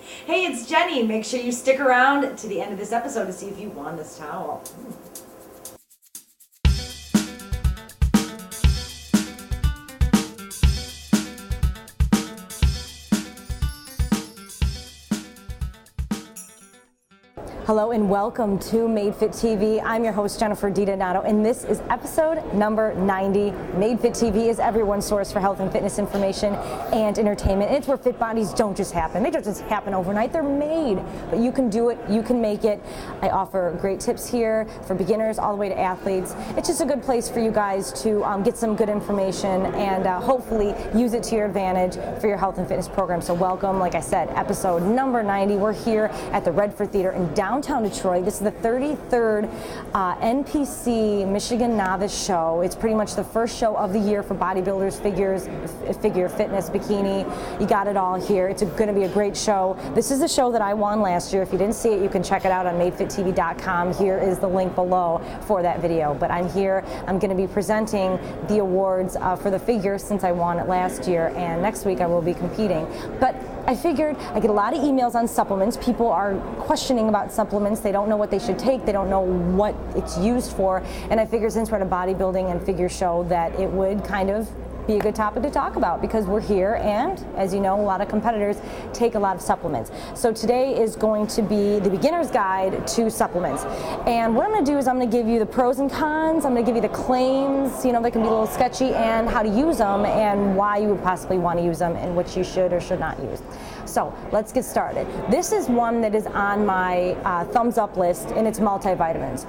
Hey, it's Jenny. Make sure you stick around to the end of this episode to see if you won this towel. Hello and welcome to Made Fit TV. I'm your host, Jennifer DiDonato, and this is episode number 90. Made Fit TV is everyone's source for health and fitness information and entertainment. It's where fit bodies don't just happen. They don't just happen overnight. They're made, but you can do it. You can make it. I offer great tips here for beginners all the way to athletes. It's just a good place for you guys to get some good information and hopefully use it to your advantage for your health and fitness program. So welcome, like I said, episode number 90. We're here at the Redford Theater in downtown Detroit. This is the 33rd NPC Michigan Novice Show. It's pretty much the first show of the year for bodybuilders, figure fitness, bikini. You got it all here. It's going to be a great show. This is the show that I won last year. If you didn't see it, you can check it out on madefittv.com. Here is the link below for that video. But I'm here. I'm going to be presenting the awards for the figure since I won it last year, and next week I will be competing. But I figured I get a lot of emails on supplements. People are questioning about supplements. They don't know what they should take. They don't know what it's used for. And I figured since we're at a bodybuilding and figure show that it would kind of be a good topic to talk about because we're here, and as you know, a lot of competitors take a lot of supplements. So today is going to be the beginner's guide to supplements. And what I'm going to do is I'm going to give you the pros and cons. I'm going to give you the claims, you know, they can be a little sketchy, and how to use them and why you would possibly want to use them and what you should or should not use. So let's get started. This is one that is on my thumbs up list, and it's multivitamins.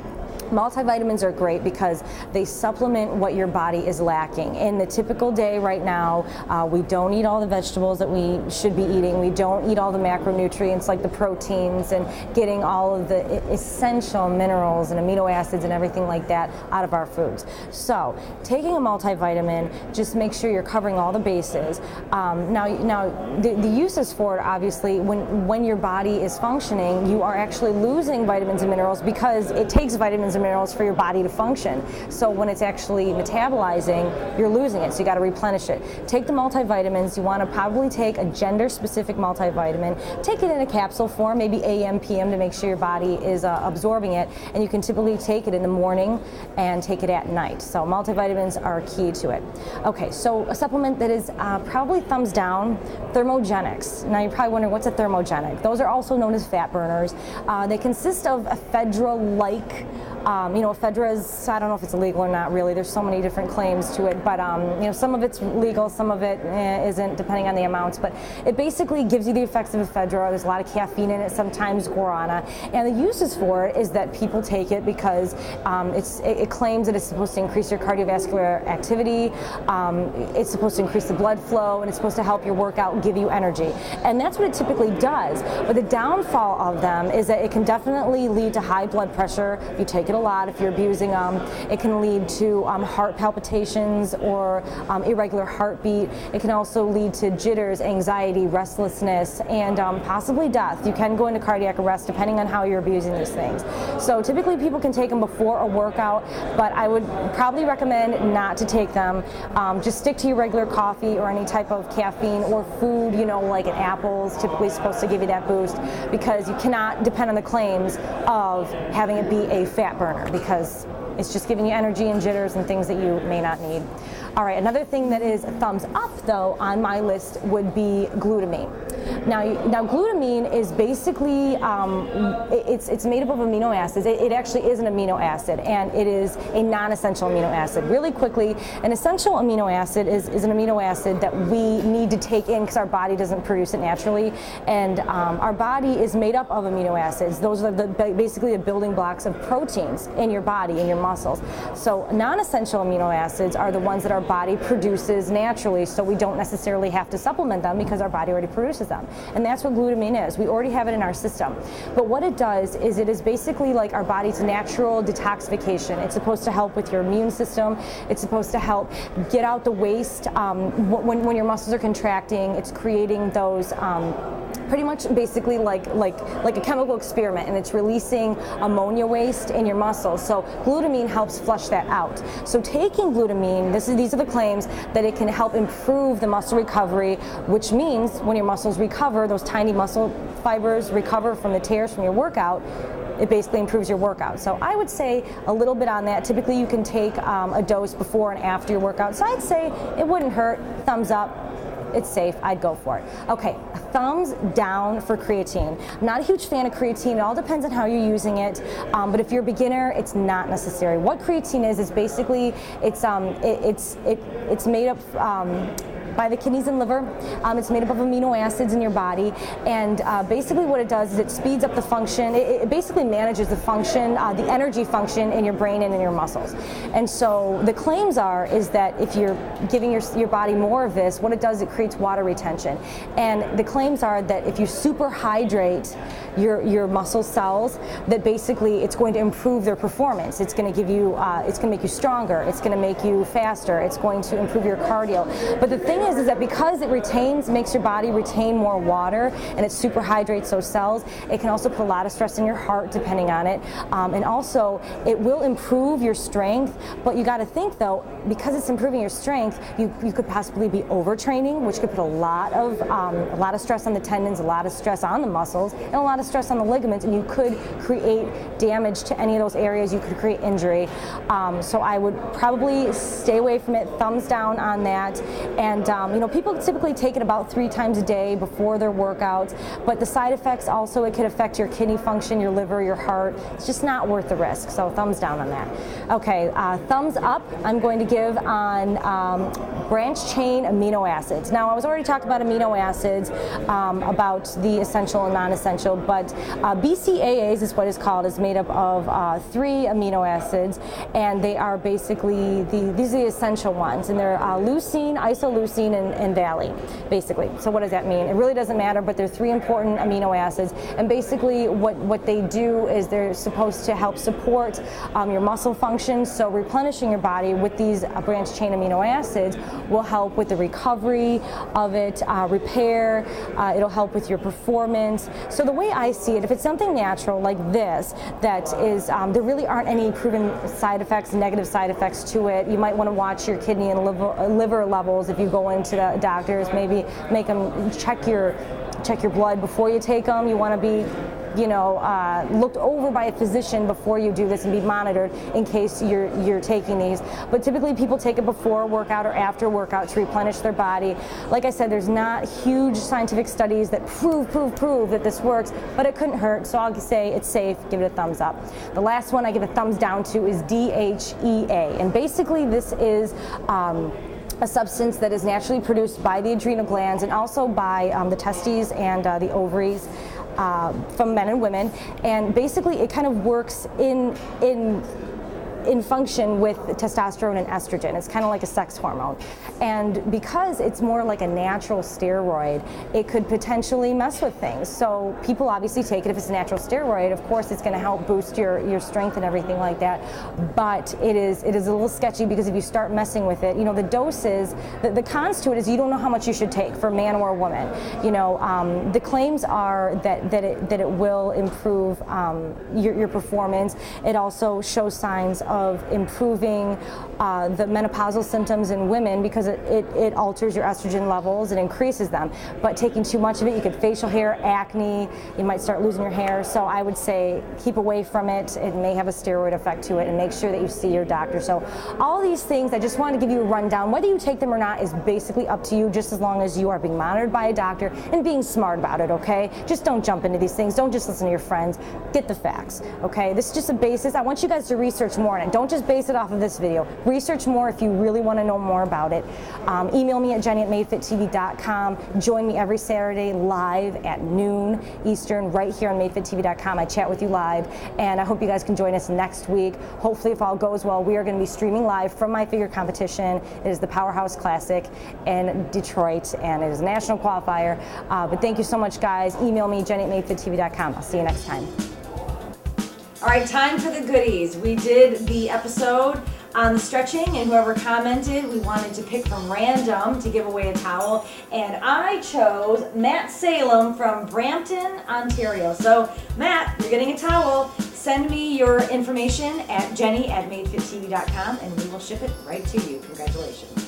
Multivitamins are great because they supplement what your body is lacking. In the typical day right now, we don't eat all the vegetables that we should be eating. We don't eat all the macronutrients like the proteins and getting all of the essential minerals and amino acids and everything like that out of our foods. So taking a multivitamin, just make sure you're covering all the bases. Now the uses for it, obviously, when your body is functioning, you are actually losing vitamins and minerals because it takes vitamins and minerals for your body to function. So when it's actually metabolizing, you're losing it, so you got to replenish it. Take the multivitamins. You want to probably take a gender-specific multivitamin. Take it in a capsule form, maybe AM, PM, to make sure your body is absorbing it, and you can typically take it in the morning and take it at night. So multivitamins are key to it. Okay, so a supplement that is probably thumbs down, Thermogenics. Now you're probably wondering, what's a thermogenic? Those are also known as fat burners. They consist of ephedra-like, ephedra is, I don't know if it's illegal or not really, there's so many different claims to it, but some of it's legal, some of it isn't, depending on the amounts, but it basically gives you the effects of ephedra. There's a lot of caffeine in it, sometimes guarana, and the uses for it is that people take it because it claims that it's supposed to increase your cardiovascular activity, it's supposed to increase the blood flow, and it's supposed to help your workout and give you energy, and that's what it typically does. But the downfall of them is that it can definitely lead to high blood pressure if you take it a lot, if you're abusing them. It can lead to heart palpitations or irregular heartbeat. It can also lead to jitters, anxiety, restlessness, and possibly death. You can go into cardiac arrest depending on how you're abusing these things. So typically people can take them before a workout, but I would probably recommend not to take them. Just stick to your regular coffee or any type of caffeine or food, like an apple is typically supposed to give you that boost, because you cannot depend on the claims of having it be a fat burner, because it's just giving you energy and jitters and things that you may not need. All right, another thing that is a thumbs up though on my list would be glutamine. Now glutamine is basically, it's made up of amino acids. It actually is an amino acid, and it is a non-essential amino acid. Really quickly, an essential amino acid is an amino acid that we need to take in because our body doesn't produce it naturally, and our body is made up of amino acids. Those are basically the building blocks of proteins in your body, in your muscles. So non-essential amino acids are the ones that our body produces naturally, so we don't necessarily have to supplement them because our body already produces them. And that's what glutamine is. We already have it in our system. But what it does is it is basically like our body's natural detoxification. It's supposed to help with your immune system. It's supposed to help get out the waste. When your muscles are contracting, it's creating those pretty much basically like a chemical experiment, and it's releasing ammonia waste in your muscles. So glutamine helps flush that out. So taking glutamine, these are the claims that it can help improve the muscle recovery, which means when your muscles recover, those tiny muscle fibers recover from the tears from your workout, it basically improves your workout. So I would say a little bit on that. Typically you can take a dose before and after your workout. So I'd say it wouldn't hurt. Thumbs up. It's safe. I'd go for it. Okay, thumbs down for creatine. I'm not a huge fan of creatine. It all depends on how you're using it. But if you're a beginner, it's not necessary. What creatine is basically it's made up by the kidneys and liver. It's made up of amino acids in your body, and basically what it does is it speeds up the function. It basically manages the function, the energy function in your brain and in your muscles. And so the claims is that if you're giving your body more of this, what it does, it creates water retention. And the claims are that if you super hydrate your muscle cells, that basically it's going to improve their performance. It's going to give you, it's going to make you stronger. It's going to make you faster. It's going to improve your cardio. But the thing is that because it makes your body retain more water, and it super hydrates those cells, it can also put a lot of stress in your heart depending on it. And also it will improve your strength, but you got to think though, because it's improving your strength, you could possibly be overtraining, which could put a lot of stress on the tendons, a lot of stress on the muscles, and a lot of stress on the ligaments, and you could create damage to any of those areas. You could create injury. So I would probably stay away from it. Thumbs down on that. And people typically take it about 3 times a day before their workouts, but the side effects also, it could affect your kidney function, your liver, your heart. It's just not worth the risk. So thumbs down on that. Okay, thumbs up I'm going to give on branched chain amino acids. Now, I was already talking about amino acids, about the essential and non-essential, but BCAAs is what it's called. It's made up of 3 amino acids, and they are basically these are the essential ones, and they're leucine, isoleucine, and valine, basically. So what does that mean? It really doesn't matter, but they're 3 important amino acids, and basically what they do is they're supposed to help support your muscle function. So replenishing your body with these branched chain amino acids will help with the recovery of it, repair. It'll help with your performance. So the way I see it, if it's something natural like this, that is, there really aren't any proven side effects, negative side effects to it. You might want to watch your kidney and liver levels if you go into the doctors. Maybe make them check your blood before you take them. You want to be looked over by a physician before you do this and be monitored in case you're taking these. But typically people take it before a workout or after a workout to replenish their body. Like I said, there's not huge scientific studies that prove that this works, but it couldn't hurt, so I'll say it's safe, give it a thumbs up. The last one I give a thumbs down to is DHEA, and basically this is a substance that is naturally produced by the adrenal glands and also by the testes and the ovaries from men and women, and basically it kind of works in function with testosterone and estrogen. It's kind of like a sex hormone. And because it's more like a natural steroid, it could potentially mess with things. So people obviously take it if it's a natural steroid. Of course, it's going to help boost your strength and everything like that. But it is a little sketchy, because if you start messing with it, the doses, the cons to it is you don't know how much you should take for a man or a woman. The claims are that it will improve your performance. It also shows signs of improving the menopausal symptoms in women, because it alters your estrogen levels, it increases them. But taking too much of it, you get facial hair, acne, you might start losing your hair. So I would say keep away from it. It may have a steroid effect to it, and make sure that you see your doctor. So all these things, I just wanted to give you a rundown. Whether you take them or not is basically up to you, just as long as you are being monitored by a doctor and being smart about it, okay? Just don't jump into these things. Don't just listen to your friends. Get the facts, okay? This is just a basis. I want you guys to research more on it. Don't just base it off of this video. Research more if you really want to know more about it. Email me at jenny@madefittv.com. Join me every Saturday live at noon Eastern right here on madefittv.com. I chat with you live, and I hope you guys can join us next week. Hopefully, if all goes well, we are going to be streaming live from my figure competition. It is the Powerhouse Classic in Detroit, and it is a national qualifier. But thank you so much, guys. Email me, jenny@madefittv.com. I'll see you next time. All right, time for the goodies. We did the episode on the stretching, and whoever commented, we wanted to pick from random to give away a towel, and I chose Matt Salem from Brampton, Ontario. So Matt, you're getting a towel. Send me your information at jenny@madefittv.com, and we will ship it right to you. Congratulations.